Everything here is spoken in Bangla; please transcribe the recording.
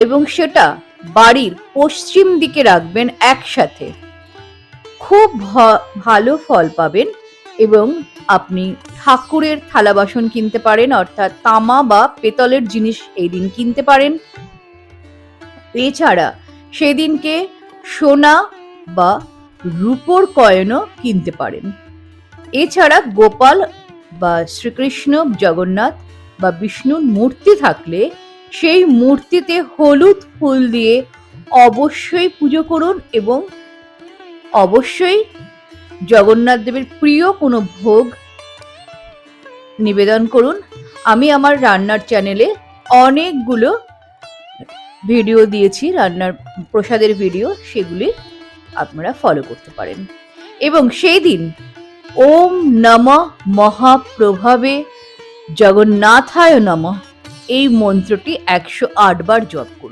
এবং সেটা বাড়ির পশ্চিম দিকে রাখবেন একসাথে। খুব ভালো ফল পাবেন। এবং আপনি ঠাকুরের থালা বাসন কিনতে পারেন, অর্থাৎ তামা বা পেতলের জিনিস এই দিন কিনতে পারেন। এছাড়া সেদিনকে সোনা বা রূপোর কয়েনও কিনতে পারেন। এছাড়া গোপাল বা শ্রীকৃষ্ণ, জগন্নাথ বা বিষ্ণুর মূর্তি থাকলে সেই মূর্তিতে হলুদ ফুল দিয়ে অবশ্যই পুজো করুন এবং অবশ্যই জগন্নাথ দেবের প্রিয় কোনো ভোগ নিবেদন করুন। আমি আমার রান্নার চ্যানেলে অনেকগুলো ভিডিও দিয়েছি, রান্নার প্রসাদের ভিডিও, সেগুলি আপনারা ফলো করতে পারেন। এবং সেই দিন ওম নমঃ মহাপ্রভাবে জগন্নাথায় নমঃ এই মন্ত্রটি 108 বার জপ করুন।